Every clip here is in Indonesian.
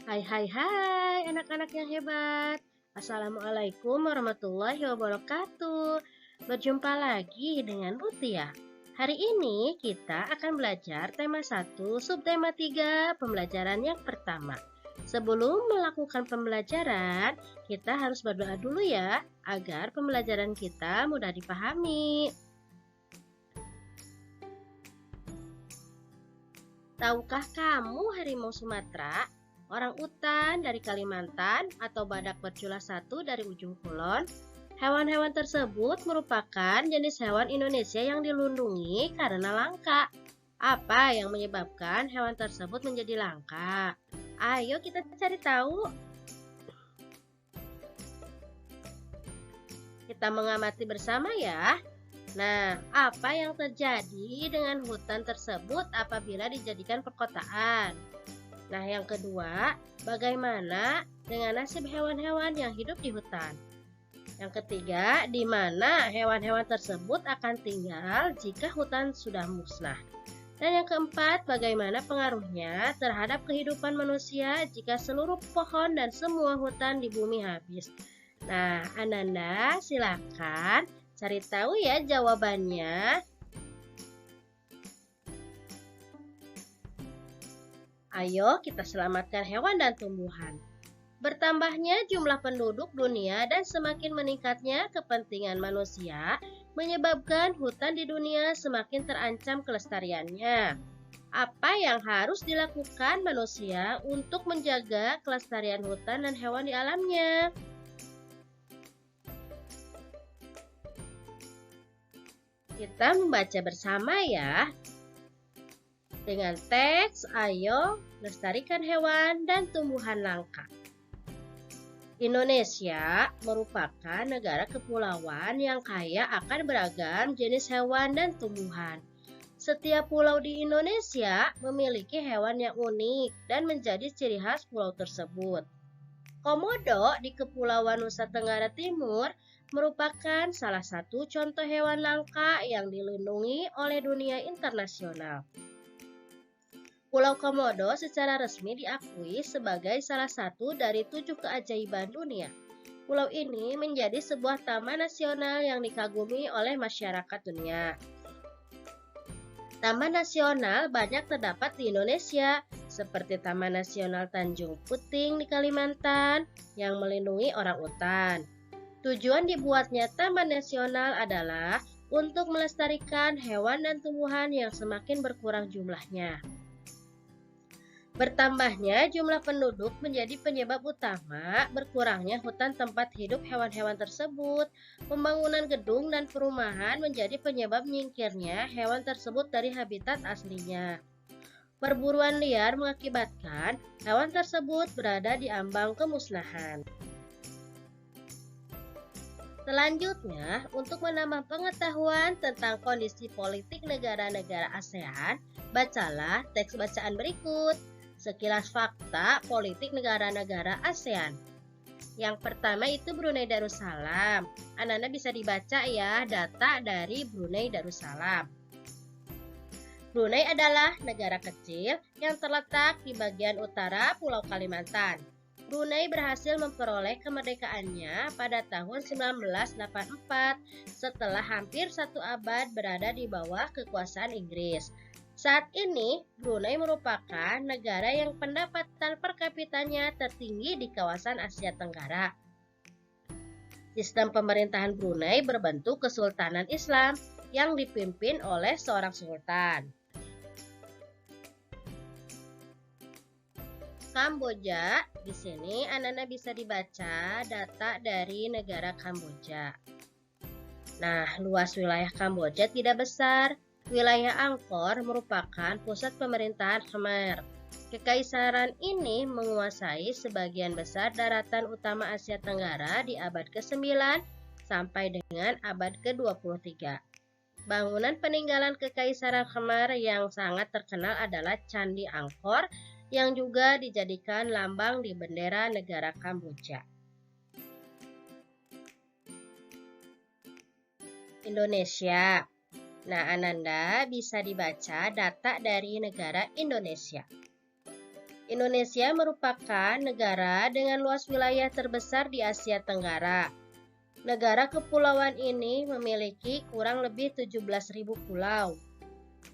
Hai anak-anak yang hebat. Assalamualaikum warahmatullahi wabarakatuh. Berjumpa lagi dengan Mutia. Hari ini kita akan belajar tema 1, subtema 3, pembelajaran yang pertama. Sebelum melakukan pembelajaran, kita harus berdoa dulu ya, agar pembelajaran kita mudah dipahami. Tahukah kamu harimau Sumatera, orang utan dari Kalimantan, atau badak bercula satu dari ujung kulon? Hewan-hewan tersebut merupakan jenis hewan Indonesia yang dilindungi karena langka. Apa yang menyebabkan hewan tersebut menjadi langka? Ayo kita cari tahu. Kita mengamati bersama ya. Nah, apa yang terjadi dengan hutan tersebut apabila dijadikan perkotaan? Nah, yang kedua, bagaimana dengan nasib hewan-hewan yang hidup di hutan? Yang ketiga, di mana hewan-hewan tersebut akan tinggal jika hutan sudah musnah? Dan yang keempat, bagaimana pengaruhnya terhadap kehidupan manusia jika seluruh pohon dan semua hutan di bumi habis? Nah, Ananda, silakan cari tahu ya jawabannya. Ayo kita selamatkan hewan dan tumbuhan. Bertambahnya jumlah penduduk dunia dan semakin meningkatnya kepentingan manusia menyebabkan hutan di dunia semakin terancam kelestariannya. Apa yang harus dilakukan manusia untuk menjaga kelestarian hutan dan hewan di alamnya? Kita membaca bersama ya. Dengan teks, ayo lestarikan hewan dan tumbuhan langka. Indonesia merupakan negara kepulauan yang kaya akan beragam jenis hewan dan tumbuhan. Setiap pulau di Indonesia memiliki hewan yang unik dan menjadi ciri khas pulau tersebut. Komodo di Kepulauan Nusa Tenggara Timur merupakan salah satu contoh hewan langka yang dilindungi oleh dunia internasional. Pulau Komodo secara resmi diakui sebagai salah satu dari 7 keajaiban dunia. Pulau ini menjadi sebuah taman nasional yang dikagumi oleh masyarakat dunia. Taman nasional banyak terdapat di Indonesia, seperti Taman Nasional Tanjung Puting di Kalimantan yang melindungi orang utan. Tujuan dibuatnya Taman Nasional adalah untuk melestarikan hewan dan tumbuhan yang semakin berkurang jumlahnya. Bertambahnya jumlah penduduk menjadi penyebab utama berkurangnya hutan tempat hidup hewan-hewan tersebut. Pembangunan gedung dan perumahan menjadi penyebab menyingkirnya hewan tersebut dari habitat aslinya. Perburuan liar mengakibatkan hewan tersebut berada di ambang kemusnahan. Selanjutnya, untuk menambah pengetahuan tentang kondisi politik negara-negara ASEAN, bacalah teks bacaan berikut. Sekilas fakta politik negara-negara ASEAN. Yang pertama itu Brunei Darussalam. Anak-anak bisa dibaca ya data dari Brunei Darussalam. Brunei adalah negara kecil yang terletak di bagian utara Pulau Kalimantan. Brunei berhasil memperoleh kemerdekaannya pada tahun 1984 setelah hampir 1 abad berada di bawah kekuasaan Inggris. Saat ini, Brunei merupakan negara yang pendapatan per kapitanya tertinggi di kawasan Asia Tenggara. Sistem pemerintahan Brunei berbentuk kesultanan Islam yang dipimpin oleh seorang sultan. Kamboja, di sini anak-anak bisa dibaca data dari negara Kamboja. Nah, luas wilayah Kamboja tidak besar. Wilayah Angkor merupakan pusat pemerintahan Khmer. Kekaisaran ini menguasai sebagian besar daratan utama Asia Tenggara di abad ke-9 sampai dengan abad ke-23. Bangunan peninggalan Kekaisaran Khmer yang sangat terkenal adalah Candi Angkor yang juga dijadikan lambang di bendera negara Kamboja. Indonesia. Nah, Ananda bisa dibaca data dari negara Indonesia. Indonesia merupakan negara dengan luas wilayah terbesar di Asia Tenggara. Negara kepulauan ini memiliki kurang lebih 17.000 pulau.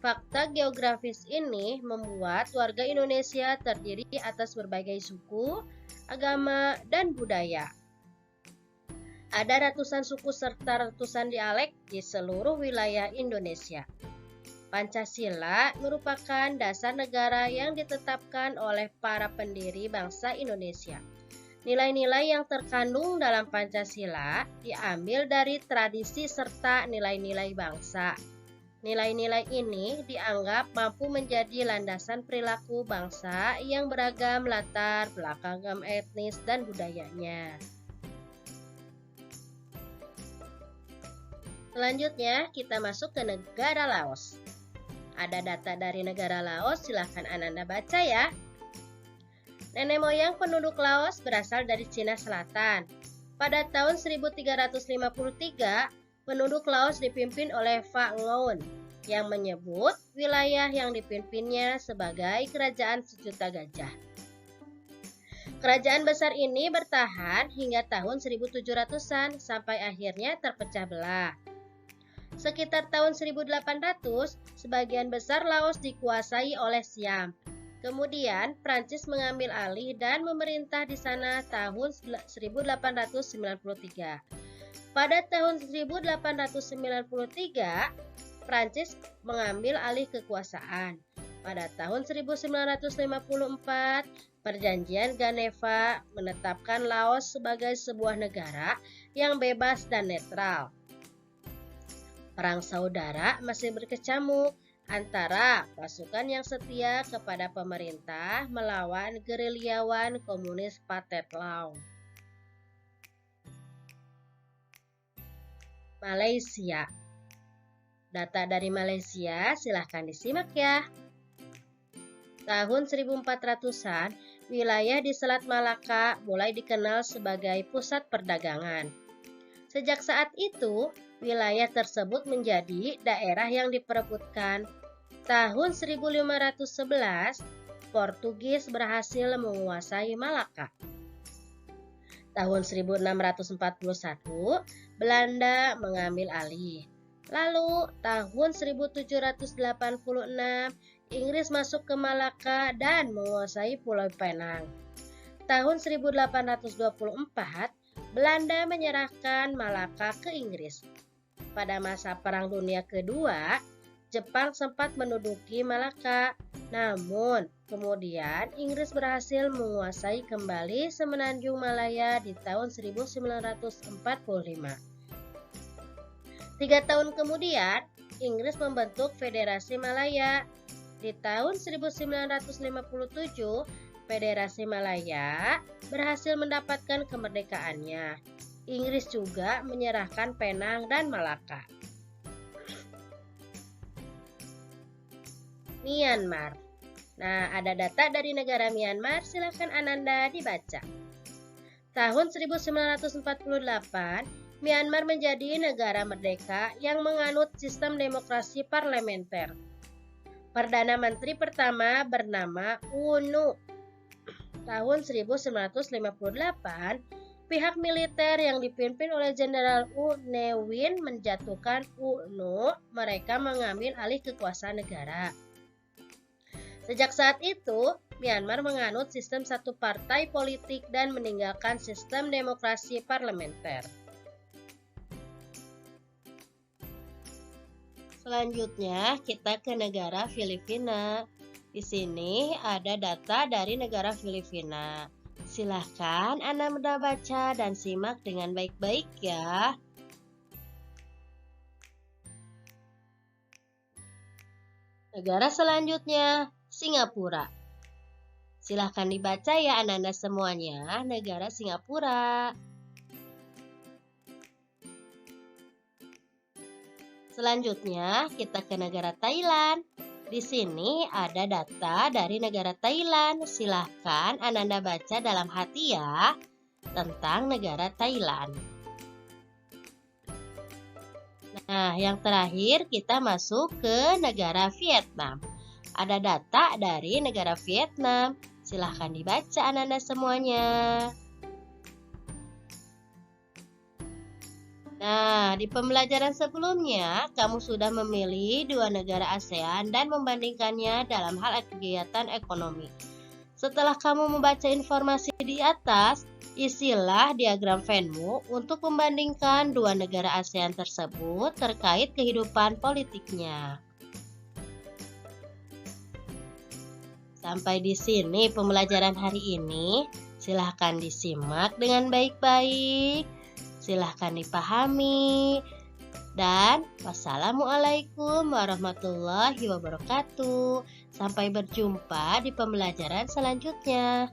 Fakta geografis ini membuat warga Indonesia terdiri atas berbagai suku, agama, dan budaya. Ada ratusan suku serta ratusan dialek di seluruh wilayah Indonesia. Pancasila merupakan dasar negara yang ditetapkan oleh para pendiri bangsa Indonesia. Nilai-nilai yang terkandung dalam Pancasila diambil dari tradisi serta nilai-nilai bangsa. Nilai-nilai ini dianggap mampu menjadi landasan perilaku bangsa yang beragam latar belakang etnis dan budayanya. Selanjutnya, kita masuk ke negara Laos. Ada data dari negara Laos, silahkan Ananda baca ya. Nenek moyang penduduk Laos berasal dari Cina Selatan. Pada tahun 1353, penduduk Laos dipimpin oleh Pha Ngoan yang menyebut wilayah yang dipimpinnya sebagai Kerajaan Sejuta Gajah. Kerajaan besar ini bertahan hingga tahun 1700-an sampai akhirnya terpecah belah. Sekitar tahun 1800, sebagian besar Laos dikuasai oleh Siam. Kemudian, Prancis mengambil alih dan memerintah di sana tahun 1893. Pada tahun 1893, Prancis mengambil alih kekuasaan. Pada tahun 1954, Perjanjian Geneva menetapkan Laos sebagai sebuah negara yang bebas dan netral. Perang saudara masih berkecamuk antara pasukan yang setia kepada pemerintah melawan gerilyawan komunis Pathet Lao. Malaysia. Data dari Malaysia silahkan disimak ya. Tahun 1400-an, wilayah di Selat Malaka mulai dikenal sebagai pusat perdagangan. Sejak saat itu, wilayah tersebut menjadi daerah yang diperebutkan. Tahun 1511, Portugis berhasil menguasai Malaka. Tahun 1641, Belanda mengambil alih. Lalu, tahun 1786, Inggris masuk ke Malaka dan menguasai Pulau Penang. Tahun 1824, Belanda menyerahkan Malaka ke Inggris. Pada masa Perang Dunia Kedua, Jepang sempat menduduki Malaka, namun kemudian Inggris berhasil menguasai kembali Semenanjung Malaya di tahun 1945. 3 tahun kemudian, Inggris membentuk Federasi Malaya. Di tahun 1957, Federasi Malaya berhasil mendapatkan kemerdekaannya. Inggris juga menyerahkan Penang dan Malaka. Myanmar. Nah, ada data dari negara Myanmar, silakan Ananda dibaca. Tahun 1948, Myanmar menjadi negara merdeka yang menganut sistem demokrasi parlementer. Perdana Menteri pertama bernama U Nu. Tahun 1958, pihak militer yang dipimpin oleh Jenderal U Ne Win menjatuhkan U Nu. Mereka mengambil alih kekuasaan negara. Sejak saat itu, Myanmar menganut sistem satu partai politik dan meninggalkan sistem demokrasi parlementer. Selanjutnya, kita ke negara Filipina. Di sini ada data dari negara Filipina. Silahkan Anda baca dan simak dengan baik-baik ya. Negara selanjutnya, Singapura. Silahkan dibaca ya Anda semuanya, negara Singapura. Selanjutnya, kita ke negara Thailand. Di sini ada data dari negara Thailand. Silahkan Anda baca dalam hati ya tentang negara Thailand. Nah, yang terakhir kita masuk ke negara Vietnam. Ada data dari negara Vietnam. Silahkan dibaca anak-anak semuanya. Nah, di pembelajaran sebelumnya, kamu sudah memilih dua negara ASEAN dan membandingkannya dalam hal kegiatan ekonomi. Setelah kamu membaca informasi di atas, isilah diagram Venn untuk membandingkan dua negara ASEAN tersebut terkait kehidupan politiknya. Sampai di sini pembelajaran hari ini. Silahkan disimak dengan baik-baik. Silahkan dipahami. Dan wassalamualaikum warahmatullahi wabarakatuh. Sampai berjumpa di pembelajaran selanjutnya.